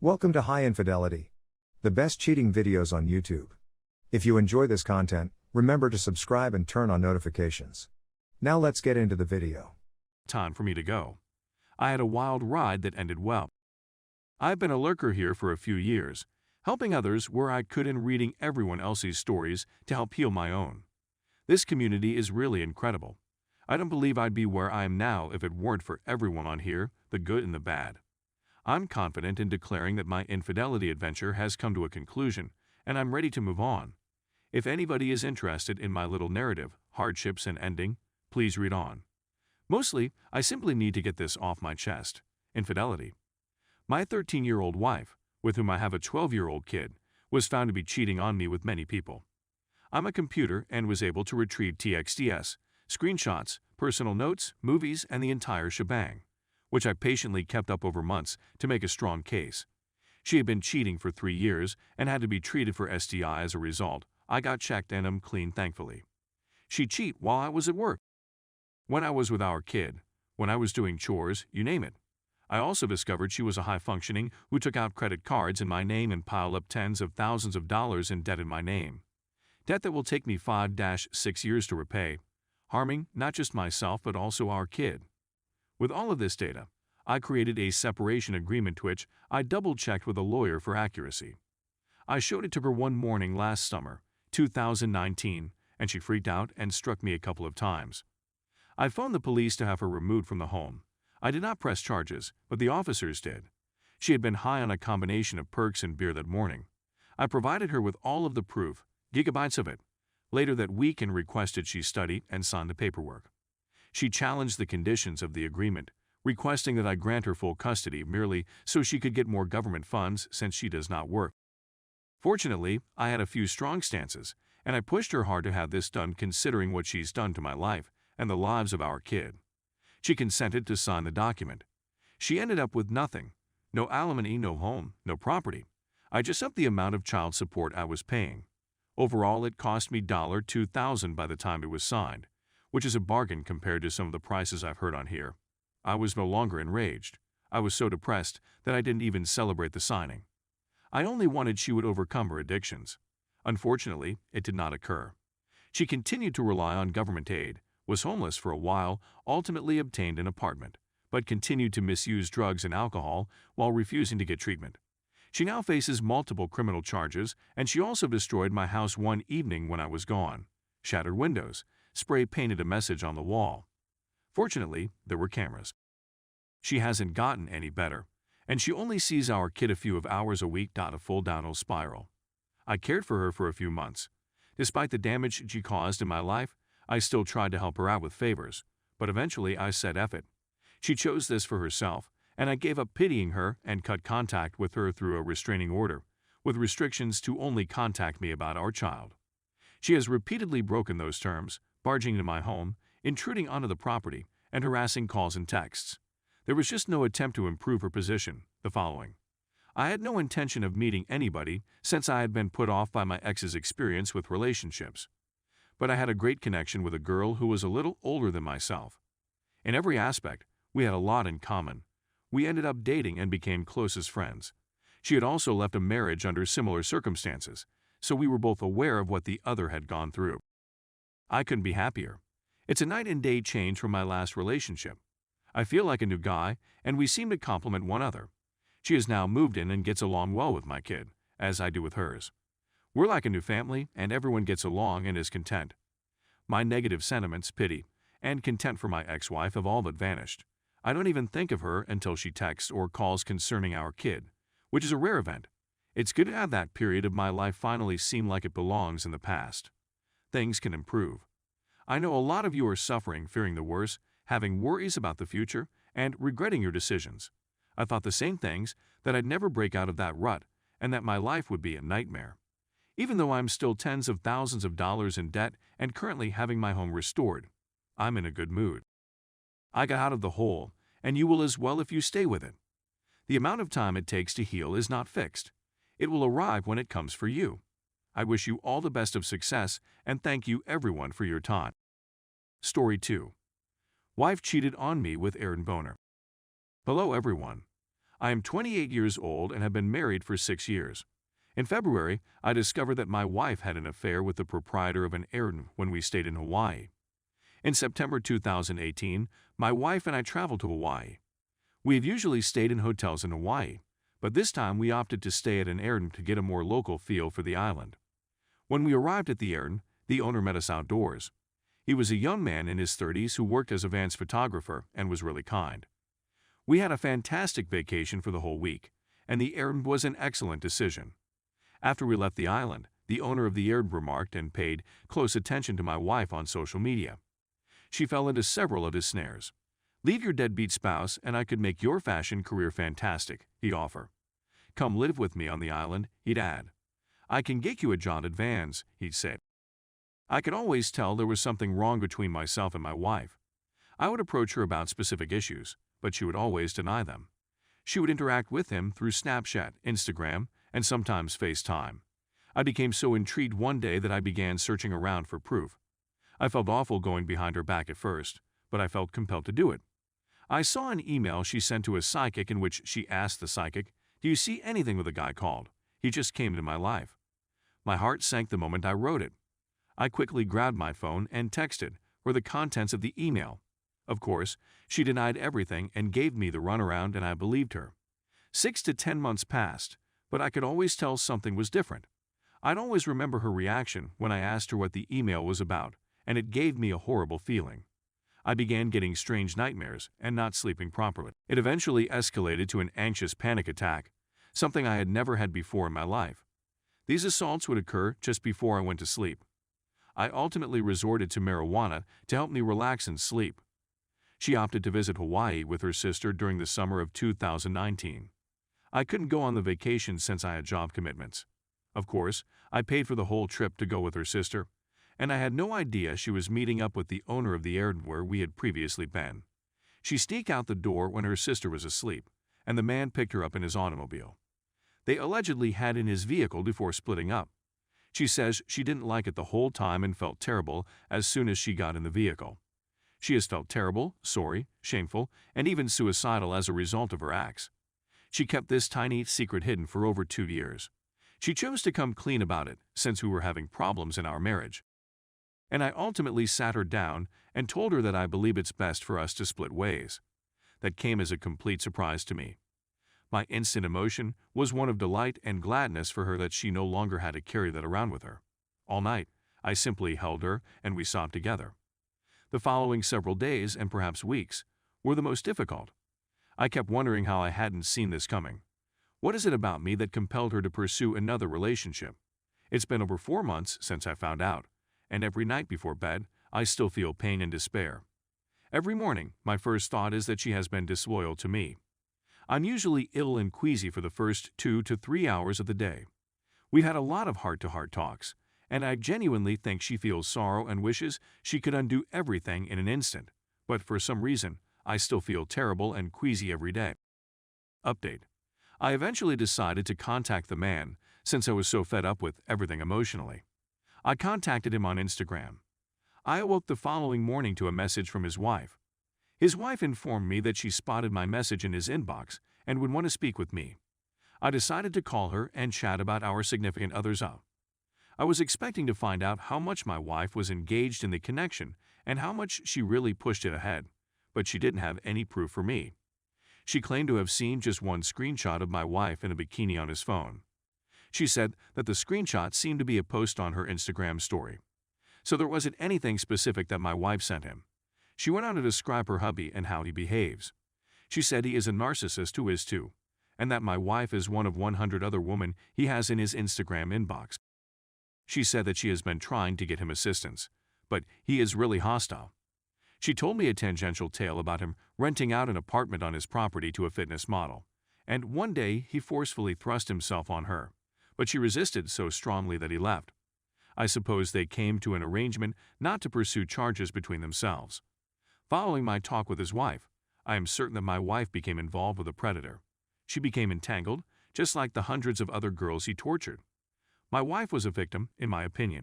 Welcome to High Infidelity, the best cheating videos on YouTube. If you enjoy this content, remember to subscribe and turn on notifications. Now let's get into the video. Time for me to go. I had a wild ride that ended well. I've been a lurker here for a few years, helping others where I could and reading everyone else's stories to help heal my own. This community is really incredible. I don't believe I'd be where I am now if it weren't for everyone on here, the good and the bad. I'm confident in declaring that my infidelity adventure has come to a conclusion, and I'm ready to move on. If anybody is interested in my little narrative, hardships and ending, please read on. Mostly, I simply need to get this off my chest. Infidelity. My 13-year-old wife, with whom I have a 12-year-old kid, was found to be cheating on me with many people. I'm a computer and was able to retrieve TXTs, screenshots, personal notes, movies, and the entire shebang, which I patiently kept up over months to make a strong case. She had been cheating for 3 years and had to be treated for STI as a result. I got checked and I'm clean, thankfully. She'd cheat while I was at work, when I was with our kid, when I was doing chores, you name it. I also discovered she was a high-functioning who took out credit cards in my name and piled up tens of thousands of dollars in debt in my name. Debt that will take me 5-6 years to repay, harming not just myself but also our kid. With all of this data, I created a separation agreement which I double-checked with a lawyer for accuracy. I showed it to her one morning last summer, 2019, and she freaked out and struck me a couple of times. I phoned the police to have her removed from the home. I did not press charges, but the officers did. She had been high on a combination of perks and beer that morning. I provided her with all of the proof, gigabytes of it, later that week and requested she study and sign the paperwork. She challenged the conditions of the agreement, requesting that I grant her full custody merely so she could get more government funds since she does not work. Fortunately, I had a few strong stances, and I pushed her hard to have this done considering what she's done to my life and the lives of our kid. She consented to sign the document. She ended up with nothing. No alimony, no home, no property. I just upped the amount of child support I was paying. Overall, it cost me $2,000 by the time it was signed, which is a bargain compared to some of the prices I've heard on here. I was no longer enraged. I was so depressed that I didn't even celebrate the signing. I only wanted she would overcome her addictions. Unfortunately, it did not occur. She continued to rely on government aid, was homeless for a while, ultimately obtained an apartment, but continued to misuse drugs and alcohol while refusing to get treatment. She now faces multiple criminal charges, and she also destroyed my house one evening when I was gone, shattered windows, spray-painted a message on the wall. Fortunately, there were cameras. She hasn't gotten any better, and she only sees our kid a few hours a week. A full downhill spiral. I cared for her for a few months. Despite the damage she caused in my life, I still tried to help her out with favors, but eventually I said F it. She chose this for herself, and I gave up pitying her and cut contact with her through a restraining order, with restrictions to only contact me about our child. She has repeatedly broken those terms, barging into my home, intruding onto the property, and harassing calls and texts. There was just no attempt to improve her position. The following. I had no intention of meeting anybody since I had been put off by my ex's experience with relationships. But I had a great connection with a girl who was a little older than myself. In every aspect, we had a lot in common. We ended up dating and became close as friends. She had also left a marriage under similar circumstances, so we were both aware of what the other had gone through. I couldn't be happier. It's a night and day change from my last relationship. I feel like a new guy, and we seem to complement one another. She has now moved in and gets along well with my kid, as I do with hers. We're like a new family, and everyone gets along and is content. My negative sentiments, pity, and contempt for my ex-wife have all but vanished. I don't even think of her until she texts or calls concerning our kid, which is a rare event. It's good to have that period of my life finally seem like it belongs in the past. Things can improve. I know a lot of you are suffering, fearing the worst, having worries about the future, and regretting your decisions. I thought the same things, that I'd never break out of that rut, and that my life would be a nightmare. Even though I'm still tens of thousands of dollars in debt and currently having my home restored, I'm in a good mood. I got out of the hole, and you will as well if you stay with it. The amount of time it takes to heal is not fixed. It will arrive when it comes for you. I wish you all the best of success and thank you everyone for your time. Story 2. Wife cheated on me with Aaron Boner. Hello everyone. I am 28 years old and have been married for 6 years. In February, I discovered that my wife had an affair with the proprietor of an errand when we stayed in Hawaii. In September 2018, my wife and I traveled to Hawaii. We have usually stayed in hotels in Hawaii, but this time we opted to stay at an errand to get a more local feel for the island. When we arrived at the errand, the owner met us outdoors. He was a young man in his 30s who worked as a Vans photographer and was really kind. We had a fantastic vacation for the whole week, and the errand was an excellent decision. After we left the island, the owner of the errand remarked and paid close attention to my wife on social media. She fell into several of his snares. "Leave your deadbeat spouse and I could make your fashion career fantastic," he'd offer. "Come live with me on the island," he'd add. "I can get you a job at Vans," he'd say. I could always tell there was something wrong between myself and my wife. I would approach her about specific issues, but she would always deny them. She would interact with him through Snapchat, Instagram, and sometimes FaceTime. I became so intrigued one day that I began searching around for proof. I felt awful going behind her back at first, but I felt compelled to do it. I saw an email she sent to a psychic in which she asked the psychic, "Do you see anything with a guy called? He just came into my life." My heart sank the moment I wrote it. I quickly grabbed my phone and texted her the contents of the email. Of course, she denied everything and gave me the runaround, and I believed her. 6 to 10 months passed, but I could always tell something was different. I'd always remember her reaction when I asked her what the email was about, and it gave me a horrible feeling. I began getting strange nightmares and not sleeping properly. It eventually escalated to an anxious panic attack, something I had never had before in my life. These assaults would occur just before I went to sleep. I ultimately resorted to marijuana to help me relax and sleep. She opted to visit Hawaii with her sister during the summer of 2019. I couldn't go on the vacation since I had job commitments. Of course, I paid for the whole trip to go with her sister, and I had no idea she was meeting up with the owner of the errand where we had previously been. She sneaked out the door when her sister was asleep, and the man picked her up in his automobile. They allegedly had in his vehicle before splitting up. She says she didn't like it the whole time and felt terrible as soon as she got in the vehicle. She has felt terrible, sorry, shameful, and even suicidal as a result of her acts. She kept this tiny secret hidden for over 2 years. She chose to come clean about it since we were having problems in our marriage. And I ultimately sat her down and told her that I believe it's best for us to split ways. That came as a complete surprise to me. My instant emotion was one of delight and gladness for her that she no longer had to carry that around with her. All night, I simply held her and we sobbed together. The following several days, and perhaps weeks, were the most difficult. I kept wondering how I hadn't seen this coming. What is it about me that compelled her to pursue another relationship? It's been over 4 months since I found out, and every night before bed, I still feel pain and despair. Every morning, my first thought is that she has been disloyal to me. I'm usually ill and queasy for the first 2 to 3 hours of the day. We've had a lot of heart-to-heart talks, and I genuinely think she feels sorrow and wishes she could undo everything in an instant, but for some reason, I still feel terrible and queasy every day. Update. I eventually decided to contact the man since I was so fed up with everything emotionally. I contacted him on Instagram. I awoke the following morning to a message from his wife. His wife informed me that she spotted my message in his inbox and would want to speak with me. I decided to call her and chat about our significant others up. I was expecting to find out how much my wife was engaged in the connection and how much she really pushed it ahead, but she didn't have any proof for me. She claimed to have seen just one screenshot of my wife in a bikini on his phone. She said that the screenshot seemed to be a post on her Instagram story. So there wasn't anything specific that my wife sent him. She went on to describe her hubby and how he behaves. She said he is a narcissist who is too, and that my wife is one of 100 other women he has in his Instagram inbox. She said that she has been trying to get him assistance, but he is really hostile. She told me a tangential tale about him renting out an apartment on his property to a fitness model, and one day he forcefully thrust himself on her, but she resisted so strongly that he left. I suppose they came to an arrangement not to pursue charges between themselves. Following my talk with his wife, I am certain that my wife became involved with a predator. She became entangled, just like the hundreds of other girls he tortured. My wife was a victim, in my opinion.